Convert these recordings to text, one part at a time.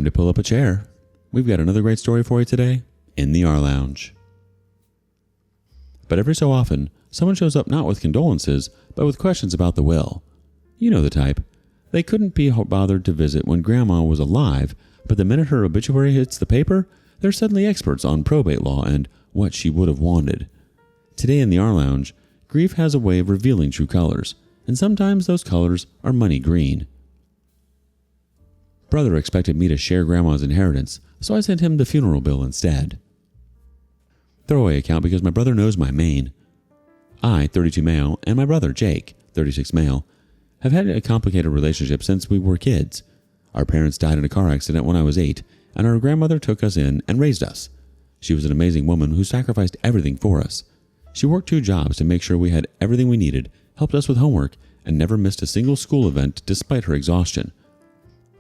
Time to pull up a chair. We've got another great story for you today in the rLounge. But every so often, someone shows up not with condolences, but with questions about the will. You know the type. They couldn't be bothered to visit when Grandma was alive, but the minute her obituary hits the paper, they're suddenly experts on probate law and what she would have wanted. Today in the rLounge, grief has a way of revealing true colors, and sometimes those colors are money green. Brother expected me to share Grandma's inheritance, so I sent him the funeral bill instead. Throwaway account because my brother knows my main. I, 32 male, and my brother, Jake, 36 male, have had a complicated relationship since we were kids. Our parents died in a car accident when I was 8, and our grandmother took us in and raised us. She was an amazing woman who sacrificed everything for us. She worked 2 jobs to make sure we had everything we needed, helped us with homework, and never missed a single school event despite her exhaustion.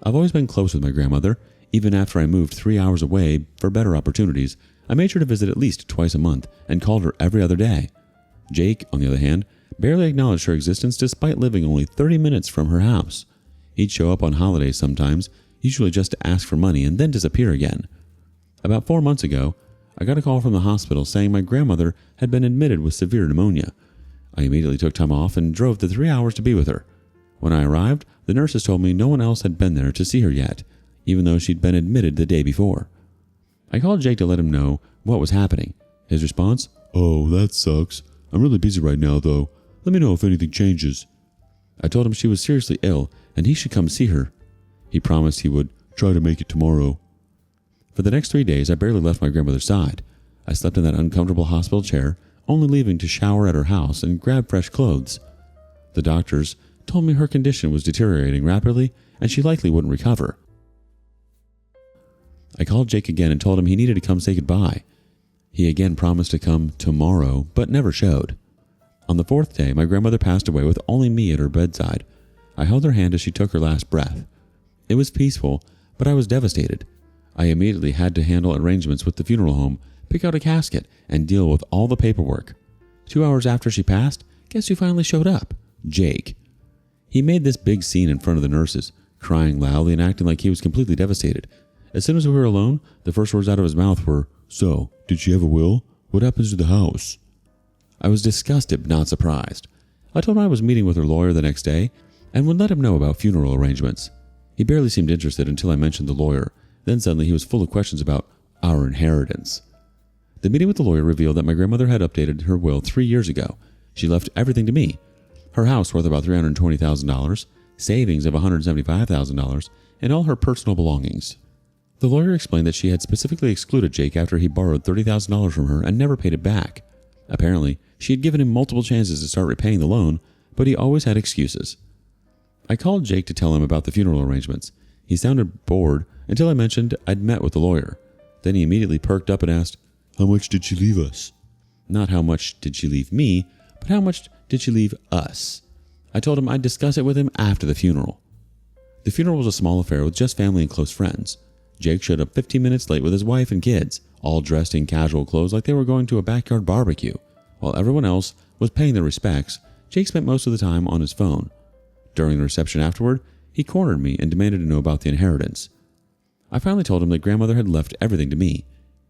I've always been close with my grandmother. Even after I moved 3 hours away for better opportunities, I made sure to visit at least twice a month and called her every other day. Jake, on the other hand, barely acknowledged her existence despite living only 30 minutes from her house. He'd show up on holidays sometimes, usually just to ask for money and then disappear again. About 4 months ago, I got a call from the hospital saying my grandmother had been admitted with severe pneumonia. I immediately took time off and drove the 3 hours to be with her. When I arrived, the nurses told me no one else had been there to see her yet, even though she'd been admitted the day before. I called Jake to let him know what was happening. His response, "Oh, that sucks. I'm really busy right now, though. Let me know if anything changes." I told him she was seriously ill and he should come see her. He promised he would try to make it tomorrow. For the next 3 days, I barely left my grandmother's side. I slept in that uncomfortable hospital chair, only leaving to shower at her house and grab fresh clothes. The doctors told me her condition was deteriorating rapidly and she likely wouldn't recover. I called Jake again and told him he needed to come say goodbye. He again promised to come tomorrow, but never showed. On the 4th day, my grandmother passed away with only me at her bedside. I held her hand as she took her last breath. It was peaceful, but I was devastated. I immediately had to handle arrangements with the funeral home, pick out a casket, and deal with all the paperwork. 2 hours after she passed, guess who finally showed up? Jake. He made this big scene in front of the nurses, crying loudly and acting like he was completely devastated. As soon as we were alone, the first words out of his mouth were, "So, did she have a will? What happens to the house?" I was disgusted but not surprised. I told him I was meeting with her lawyer the next day and would let him know about funeral arrangements. He barely seemed interested until I mentioned the lawyer. Then suddenly he was full of questions about our inheritance. The meeting with the lawyer revealed that my grandmother had updated her will 3 years ago. She left everything to me. Her house worth about $320,000, savings of $175,000, and all her personal belongings. The lawyer explained that she had specifically excluded Jake after he borrowed $30,000 from her and never paid it back. Apparently, she had given him multiple chances to start repaying the loan, but he always had excuses. I called Jake to tell him about the funeral arrangements. He sounded bored until I mentioned I'd met with the lawyer. Then he immediately perked up and asked, "How much did she leave us?" Not how much did she leave me, but how much did she leave us? I told him I'd discuss it with him after the funeral. The funeral was a small affair with just family and close friends. Jake showed up 15 minutes late with his wife and kids, all dressed in casual clothes like they were going to a backyard barbecue. While everyone else was paying their respects, Jake spent most of the time on his phone. During the reception afterward, he cornered me and demanded to know about the inheritance. I finally told him that grandmother had left everything to me.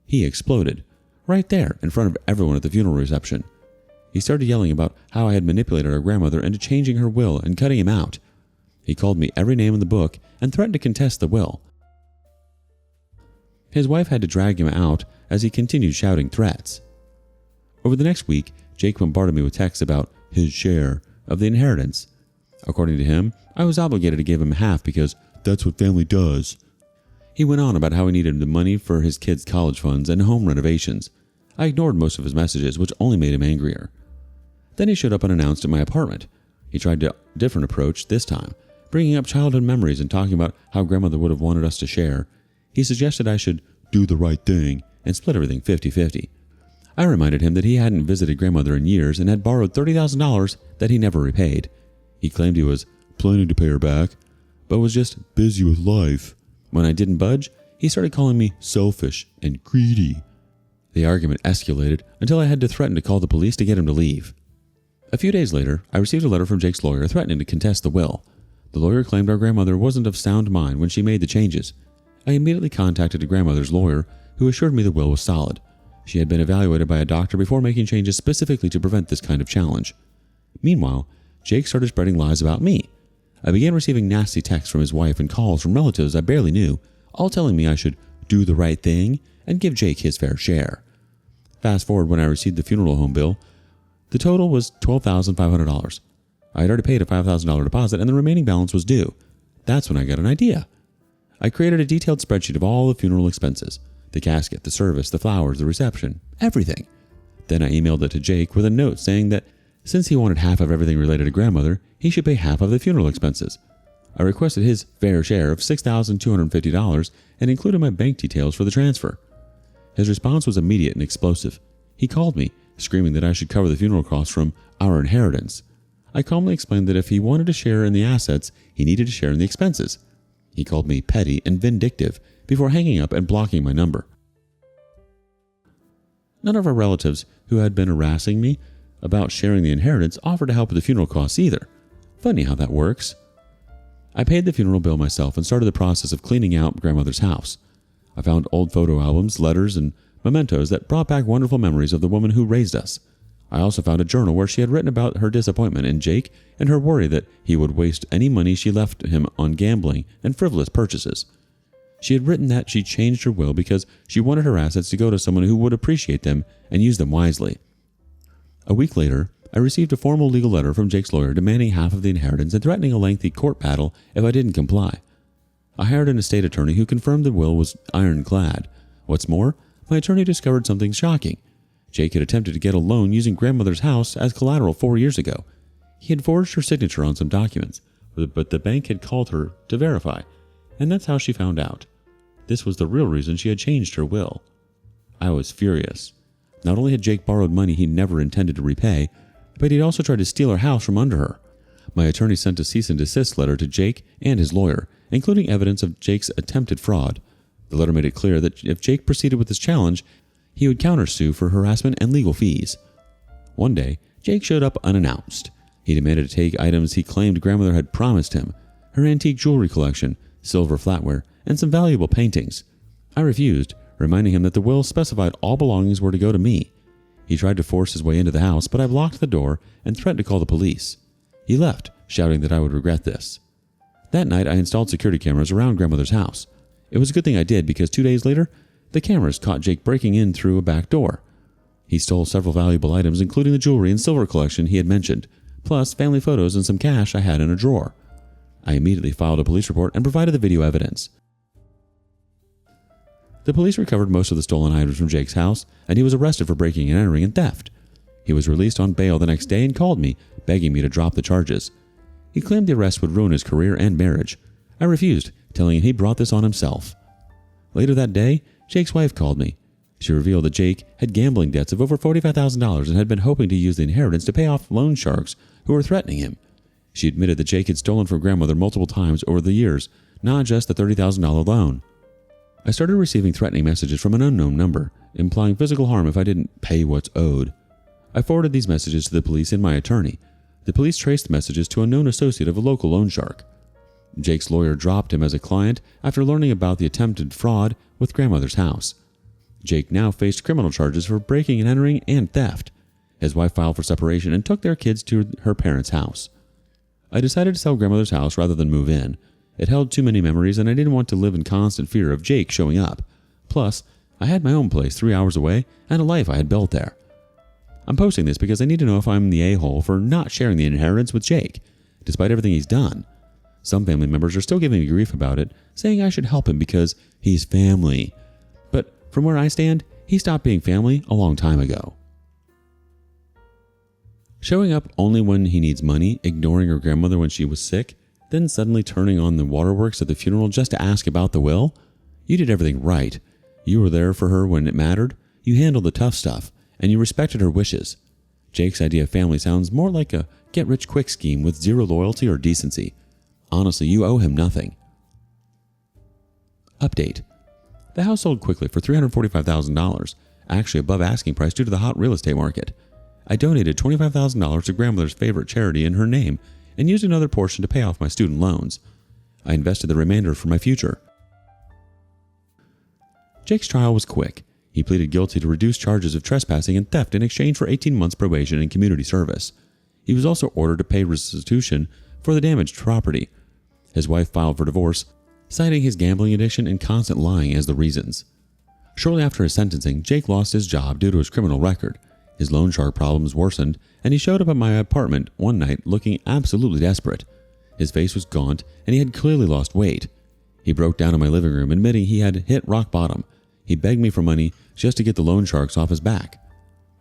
He exploded, right there in front of everyone at the funeral reception. He started yelling about how I had manipulated our grandmother into changing her will and cutting him out. He called me every name in the book and threatened to contest the will. His wife had to drag him out as he continued shouting threats. Over the next week, Jake bombarded me with texts about his share of the inheritance. According to him, I was obligated to give him half because that's what family does. He went on about how he needed the money for his kids' college funds and home renovations. I ignored most of his messages, which only made him angrier. Then he showed up unannounced at my apartment. He tried a different approach this time, bringing up childhood memories and talking about how grandmother would have wanted us to share. He suggested I should do the right thing and split everything 50-50. I reminded him that he hadn't visited grandmother in years and had borrowed $30,000 that he never repaid. He claimed he was planning to pay her back, but was just busy with life. When I didn't budge, he started calling me selfish and greedy. The argument escalated until I had to threaten to call the police to get him to leave. A few days later, I received a letter from Jake's lawyer threatening to contest the will. The lawyer claimed our grandmother wasn't of sound mind when she made the changes. I immediately contacted the grandmother's lawyer, who assured me the will was solid. She had been evaluated by a doctor before making changes specifically to prevent this kind of challenge. Meanwhile, Jake started spreading lies about me. I began receiving nasty texts from his wife and calls from relatives I barely knew, all telling me I should do the right thing and give Jake his fair share. Fast forward when I received the funeral home bill, the total was $12,500. I had already paid a $5,000 deposit and the remaining balance was due. That's when I got an idea. I created a detailed spreadsheet of all the funeral expenses, the casket, the service, the flowers, the reception, everything. Then I emailed it to Jake with a note saying that since he wanted half of everything related to grandmother, he should pay half of the funeral expenses. I requested his fair share of $6,250 and included my bank details for the transfer. His response was immediate and explosive. He called me, screaming that I should cover the funeral costs from our inheritance. I calmly explained that if he wanted to share in the assets, he needed to share in the expenses. He called me petty and vindictive before hanging up and blocking my number. None of our relatives who had been harassing me about sharing the inheritance offered to help with the funeral costs either. Funny how that works. I paid the funeral bill myself and started the process of cleaning out grandmother's house. I found old photo albums, letters, and mementos that brought back wonderful memories of the woman who raised us. I also found a journal where she had written about her disappointment in Jake and her worry that he would waste any money she left him on gambling and frivolous purchases. She had written that she changed her will because she wanted her assets to go to someone who would appreciate them and use them wisely. A week later, I received a formal legal letter from Jake's lawyer demanding half of the inheritance and threatening a lengthy court battle if I didn't comply. I hired an estate attorney who confirmed the will was ironclad. What's more, my attorney discovered something shocking. Jake had attempted to get a loan using grandmother's house as collateral 4 years ago. He had forged her signature on some documents, but the bank had called her to verify, and that's how she found out. This was the real reason she had changed her will. I was furious. Not only had Jake borrowed money he never intended to repay, but he'd also tried to steal her house from under her. My attorney sent a cease and desist letter to Jake and his lawyer, including evidence of Jake's attempted fraud. The letter made it clear that if Jake proceeded with his challenge, he would countersue for harassment and legal fees. One day, Jake showed up unannounced. He demanded to take items he claimed grandmother had promised him, her antique jewelry collection, silver flatware, and some valuable paintings. I refused, reminding him that the will specified all belongings were to go to me. He tried to force his way into the house, but I blocked the door and threatened to call the police. He left, shouting that I would regret this. That night, I installed security cameras around grandmother's house. It was a good thing I did because 2 days later, the cameras caught Jake breaking in through a back door. He stole several valuable items, including the jewelry and silver collection he had mentioned, plus family photos and some cash I had in a drawer. I immediately filed a police report and provided the video evidence. The police recovered most of the stolen items from Jake's house, and he was arrested for breaking and entering and theft. He was released on bail the next day and called me, begging me to drop the charges. He claimed the arrest would ruin his career and marriage. I refused, telling him he brought this on himself. Later that day, Jake's wife called me. She revealed that Jake had gambling debts of over $45,000 and had been hoping to use the inheritance to pay off loan sharks who were threatening him. She admitted that Jake had stolen from grandmother multiple times over the years, not just the $30,000 loan. I started receiving threatening messages from an unknown number, implying physical harm if I didn't pay what's owed. I forwarded these messages to the police and my attorney. The police traced the messages to a known associate of a local loan shark. Jake's lawyer dropped him as a client after learning about the attempted fraud with grandmother's house. Jake now faced criminal charges for breaking and entering and theft. His wife filed for separation and took their kids to her parents' house. I decided to sell grandmother's house rather than move in. It held too many memories and I didn't want to live in constant fear of Jake showing up. Plus, I had my own place 3 hours away and a life I had built there. I'm posting this because I need to know if I'm the a-hole for not sharing the inheritance with Jake, despite everything he's done. Some family members are still giving me grief about it, saying I should help him because he's family. But from where I stand, he stopped being family a long time ago. Showing up only when he needs money, ignoring her grandmother when she was sick, then suddenly turning on the waterworks at the funeral just to ask about the will? You did everything right. You were there for her when it mattered, you handled the tough stuff, and you respected her wishes. Jake's idea of family sounds more like a get-rich-quick scheme with zero loyalty or decency. Honestly, you owe him nothing. Update. The house sold quickly for $345,000, actually above asking price due to the hot real estate market. I donated $25,000 to grandmother's favorite charity in her name and used another portion to pay off my student loans. I invested the remainder for my future. Jake's trial was quick. He pleaded guilty to reduced charges of trespassing and theft in exchange for 18 months probation and community service. He was also ordered to pay restitution for the damaged property. His wife filed for divorce, citing his gambling addiction and constant lying as the reasons. Shortly after his sentencing, Jake lost his job due to his criminal record. His loan shark problems worsened, and he showed up at my apartment one night looking absolutely desperate. His face was gaunt, and he had clearly lost weight. He broke down in my living room, admitting he had hit rock bottom. He begged me for money just to get the loan sharks off his back.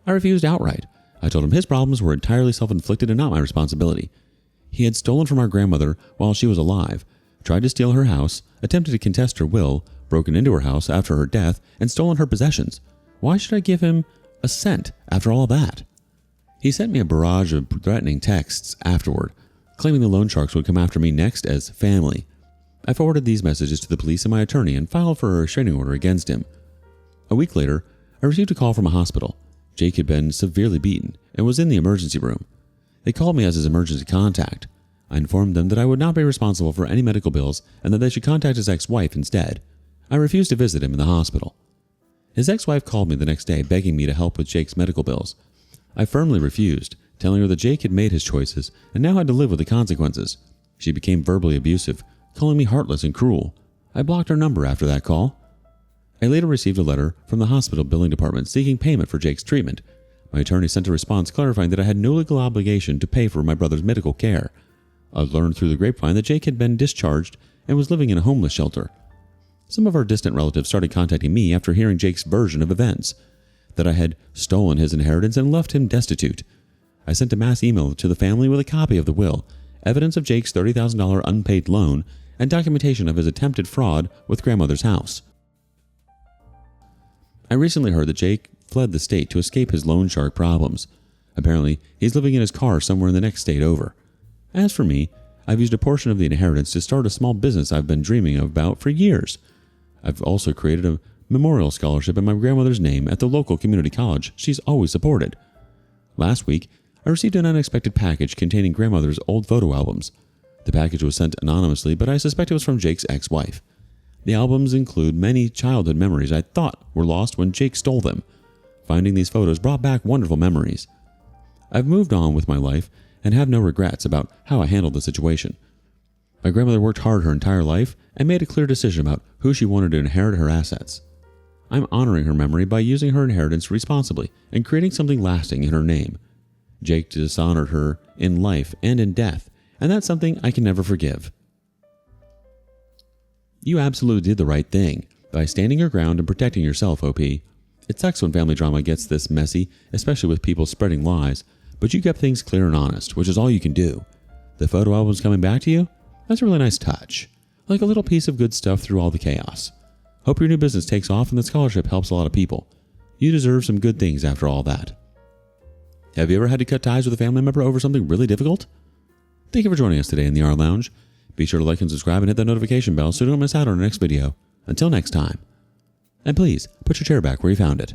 I refused outright. I told him his problems were entirely self-inflicted and not my responsibility. He had stolen from our grandmother while she was alive, tried to steal her house, attempted to contest her will, broken into her house after her death, and stolen her possessions. Why should I give him a cent after all that? He sent me a barrage of threatening texts afterward, claiming the loan sharks would come after me next as family. I forwarded these messages to the police and my attorney and filed for a restraining order against him. A week later, I received a call from a hospital. Jake had been severely beaten and was in the emergency room. They called me as his emergency contact. I informed them that I would not be responsible for any medical bills and that they should contact his ex-wife instead. I refused to visit him in the hospital. His ex-wife called me the next day begging me to help with Jake's medical bills. I firmly refused, telling her that Jake had made his choices and now had to live with the consequences. She became verbally abusive, calling me heartless and cruel. I blocked her number after that call. I later received a letter from the hospital billing department seeking payment for Jake's treatment. My attorney sent a response clarifying that I had no legal obligation to pay for my brother's medical care. I learned through the grapevine that Jake had been discharged and was living in a homeless shelter. Some of our distant relatives started contacting me after hearing Jake's version of events, that I had stolen his inheritance and left him destitute. I sent a mass email to the family with a copy of the will, evidence of Jake's $30,000 unpaid loan, and documentation of his attempted fraud with grandmother's house. I recently heard that Jake fled the state to escape his loan shark problems. Apparently, he's living in his car somewhere in the next state over. As for me, I've used a portion of the inheritance to start a small business I've been dreaming about for years. I've also created a memorial scholarship in my grandmother's name at the local community college she's always supported. Last week, I received an unexpected package containing grandmother's old photo albums. The package was sent anonymously, but I suspect it was from Jake's ex-wife. The albums include many childhood memories I thought were lost when Jake stole them. Finding these photos brought back wonderful memories. I've moved on with my life and have no regrets about how I handled the situation. My grandmother worked hard her entire life and made a clear decision about who she wanted to inherit her assets. I'm honoring her memory by using her inheritance responsibly and creating something lasting in her name. Jake dishonored her in life and in death, and that's something I can never forgive. You absolutely did the right thing by standing your ground and protecting yourself, OP. It sucks when family drama gets this messy, especially with people spreading lies, but you kept things clear and honest, which is all you can do. The photo album's coming back to you? That's a really nice touch. Like a little piece of good stuff through all the chaos. Hope your new business takes off and the scholarship helps a lot of people. You deserve some good things after all that. Have you ever had to cut ties with a family member over something really difficult? Thank you for joining us today in the rLounge. Be sure to like and subscribe and hit that notification bell so you don't miss out on our next video. Until next time. And please, put your chair back where you found it.